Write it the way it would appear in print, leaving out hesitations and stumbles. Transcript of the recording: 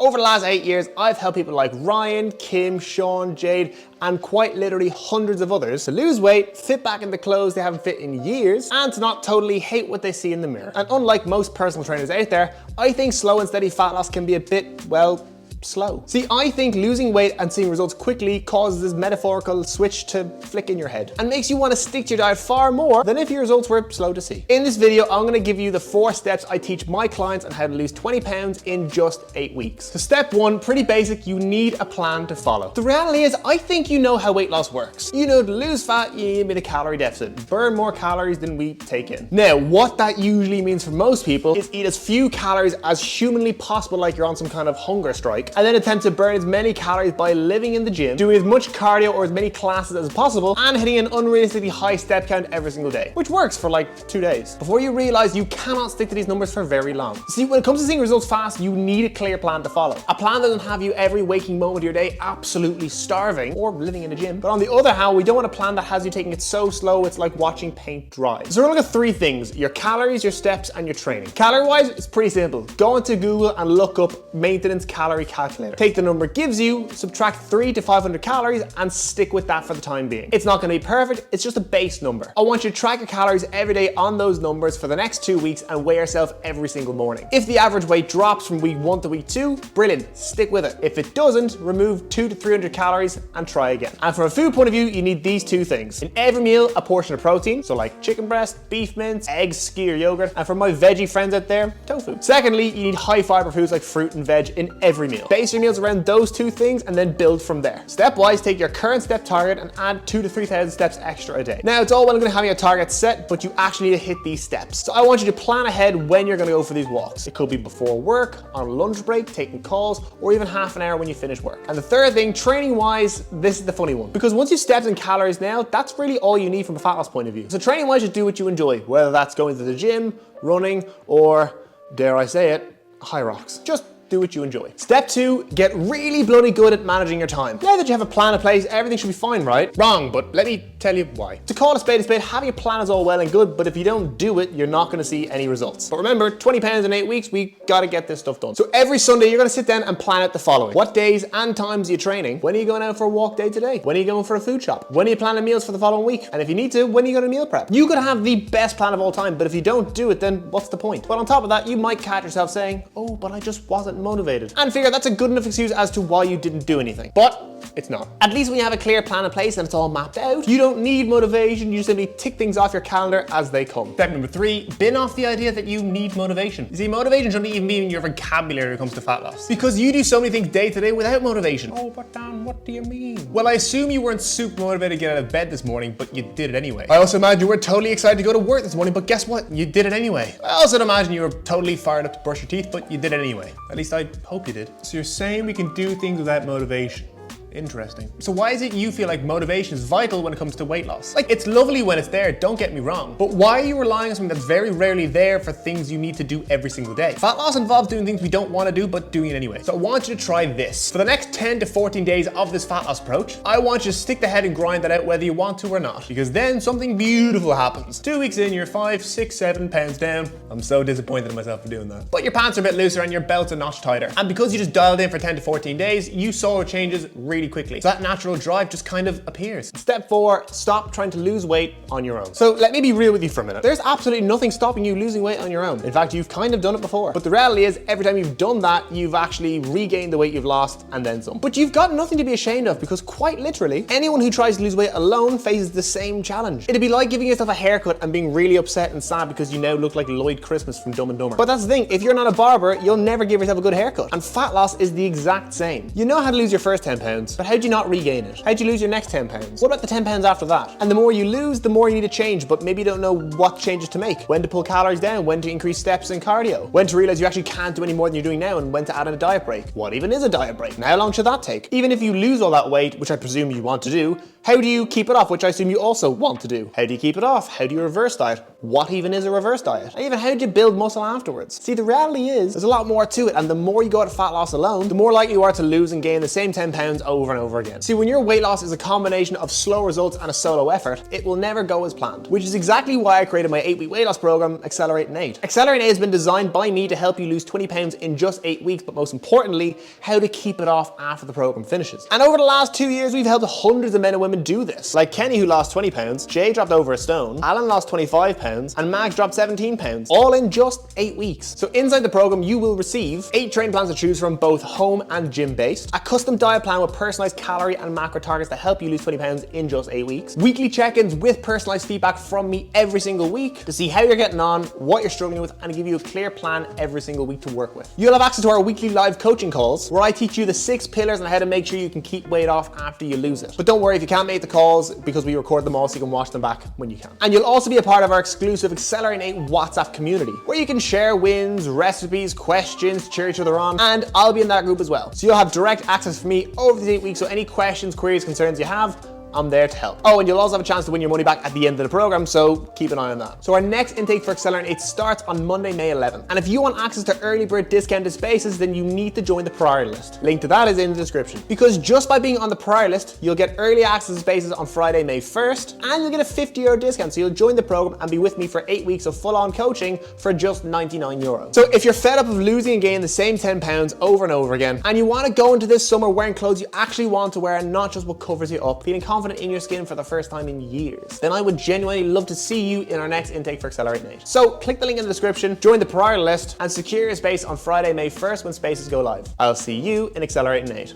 Over the last 8 years, I've helped people like Ryan, Kim, Sean, Jade, and quite literally hundreds of others to lose weight, fit back into clothes they haven't fit in years, and to not totally hate what they see in the mirror. And unlike most personal trainers out there, I think slow and steady fat loss can be a bit, well, slow. See, I think losing weight and seeing results quickly causes this metaphorical switch to flick in your head and makes you want to stick to your diet far more than if your results were slow to see. In this video, I'm going to give you the 4 steps I teach my clients on how to lose 20 pounds in just 8 weeks. So step 1, pretty basic, you need a plan to follow. The reality is, I think you know how weight loss works. You know, to lose fat, you need to be in a calorie deficit, burn more calories than we take in. Now, what that usually means for most people is eat as few calories as humanly possible, like you're on some kind of hunger strike, and then attempt to burn as many calories by living in the gym, doing as much cardio or as many classes as possible, and hitting an unrealistically high step count every single day, which works for like 2 days, before you realize you cannot stick to these numbers for very long. See, when it comes to seeing results fast, you need a clear plan to follow. A plan that doesn't have you every waking moment of your day absolutely starving or living in a gym. But on the other hand, we don't want a plan that has you taking it so slow it's like watching paint dry. So we're gonna look at 3 things: your calories, your steps, and your training. Calorie-wise, it's pretty simple. Go into Google and look up maintenance calorie calculator. Take the number it gives you, subtract 300 to 500 calories, and stick with that for the time being. It's not gonna be perfect, it's just a base number. I want you to track your calories every day on those numbers for the next 2 weeks and weigh yourself every single morning. If the average weight drops from week 1 to week 2, brilliant, stick with it. If it doesn't, remove 200 to 300 calories and try again. And from a food point of view, you need these 2 things. In every meal, a portion of protein, so like chicken breast, beef mince, eggs, ski or yogurt, and for my veggie friends out there, tofu. Secondly, you need high fiber foods like fruit and veg in every meal. Base your meals around those 2 things and then build from there. Stepwise, take your current step target and add 2,000 to 3,000 steps extra a day. Now, it's all well and good having a target set, but you actually need to hit these steps. So I want you to plan ahead when you're gonna go for these walks. It could be before work, on lunch break, taking calls, or even half an hour when you finish work. And the third thing, training wise, this is the funny one. Because once you steps and calories now, that's really all you need from a fat loss point of view. So training wise, just do what you enjoy, whether that's going to the gym, running, or, dare I say it, high rocks. Just do what you enjoy. Step 2, get really bloody good at managing your time. Now that you have a plan in place, everything should be fine, right? Wrong, but let me tell you why. To call a spade, having a plan is all well and good, but if you don't do it, you're not gonna see any results. But remember, 20 pounds in 8 weeks, we gotta get this stuff done. So every Sunday, you're gonna sit down and plan out the following. What days and times are you training? When are you going out for a walk day today? When are you going for a food shop? When are you planning meals for the following week? And if you need to, when are you gonna meal prep? You could have the best plan of all time, but if you don't do it, then what's the point? But on top of that, you might catch yourself saying, oh, but I just wasn't motivated. And figure that's a good enough excuse as to why you didn't do anything. But it's not. At least when you have a clear plan in place and it's all mapped out, you don't need motivation, you just simply tick things off your calendar as they come. Step number 3, bin off the idea that you need motivation. You see, motivation shouldn't even be in your vocabulary when it comes to fat loss. Because you do so many things day to day without motivation. Oh, but Dan, what do you mean? Well, I assume you weren't super motivated to get out of bed this morning, but you did it anyway. I also imagine you were totally excited to go to work this morning, but guess what? You did it anyway. I also imagine you were totally fired up to brush your teeth, but you did it anyway. At least I hope you did. So you're saying we can do things without motivation. Interesting. So why is it you feel like motivation is vital when it comes to weight loss? Like, it's lovely when it's there, don't get me wrong, but why are you relying on something that's very rarely there for things you need to do every single day? Fat loss involves doing things we don't want to do, but doing it anyway. So I want you to try this. For the next 10 to 14 days of this fat loss approach, I want you to stick the head and grind that out whether you want to or not, because then something beautiful happens. 2 weeks in, you're 5, 6, 7 pounds down. I'm so disappointed in myself for doing that. But your pants are a bit looser and your belt's a notch tighter. And because you just dialed in for 10 to 14 days, you saw changes really quickly. So that natural drive just kind of appears. Step 4, stop trying to lose weight on your own. So let me be real with you for a minute. There's absolutely nothing stopping you losing weight on your own. In fact, you've kind of done it before. But the reality is, every time you've done that, you've actually regained the weight you've lost and then some. But you've got nothing to be ashamed of, because quite literally, anyone who tries to lose weight alone faces the same challenge. It'd be like giving yourself a haircut and being really upset and sad because you now look like Lloyd Christmas from Dumb and Dumber. But that's the thing, if you're not a barber, you'll never give yourself a good haircut. And fat loss is the exact same. You know how to lose your first 10 pounds, but how do you not regain it? How'd you lose your next 10 pounds? What about the 10 pounds after that? And the more you lose, the more you need to change, but maybe you don't know what changes to make. When to pull calories down, when to increase steps and cardio, when to realize you actually can't do any more than you're doing now, and when to add in a diet break. What even is a diet break? And how long should that take? Even if you lose all that weight, which I presume you want to do, how do you keep it off, which I assume you also want to do? How do you keep it off? How do you reverse that? What even is a reverse diet? And even how do you build muscle afterwards? See, the reality is there's a lot more to it, and the more you go at fat loss alone, the more likely you are to lose and gain the same 10 pounds over and over again. See, when your weight loss is a combination of slow results and a solo effort, it will never go as planned, which is exactly why I created my 8-week weight loss program, Accelerate in 8. Accelerate in 8 has been designed by me to help you lose 20 pounds in just 8 weeks, but most importantly, how to keep it off after the program finishes. And over the last 2 years, we've helped hundreds of men and women do this. Like Kenny, who lost 20 pounds, Jay dropped over a stone, Alan lost 25 pounds, and Mags dropped 17 pounds, all in just 8 weeks. So inside the program, you will receive 8 training plans to choose from, both home and gym-based, a custom diet plan with personalized calorie and macro targets to help you lose 20 pounds in just 8 weeks, weekly check-ins with personalized feedback from me every single week to see how you're getting on, what you're struggling with, and give you a clear plan every single week to work with. You'll have access to our weekly live coaching calls where I teach you the 6 pillars on how to make sure you can keep weight off after you lose it. But don't worry if you can't make the calls, because we record them all so you can watch them back when you can. And you'll also be a part of our exclusive Accelerate 8 WhatsApp community where you can share wins, recipes, questions, cheer each other on, and I'll be in that group as well. So you'll have direct access from me over these 8 weeks, so any questions, queries, concerns you have, I'm there to help. Oh, and you'll also have a chance to win your money back at the end of the program, so keep an eye on that. So our next intake for Accelerate 8 starts on Monday, May 11th. And if you want access to early bird discounted spaces, then you need to join the priority list. Link to that is in the description. Because just by being on the priority list, you'll get early access to spaces on Friday, May 1st, and you'll get a €50 discount. So you'll join the program and be with me for 8 weeks of full-on coaching for just €99. So if you're fed up of losing and gaining the same 10 pounds over and over again, and you want to go into this summer wearing clothes you actually want to wear and not just what covers you up, feeling confident in your skin for the first time in years, then I would genuinely love to see you in our next intake for Accelerate 8. So click the link in the description, join the priority list, and secure your space on Friday, May 1st when spaces go live. I'll see you in Accelerate 8.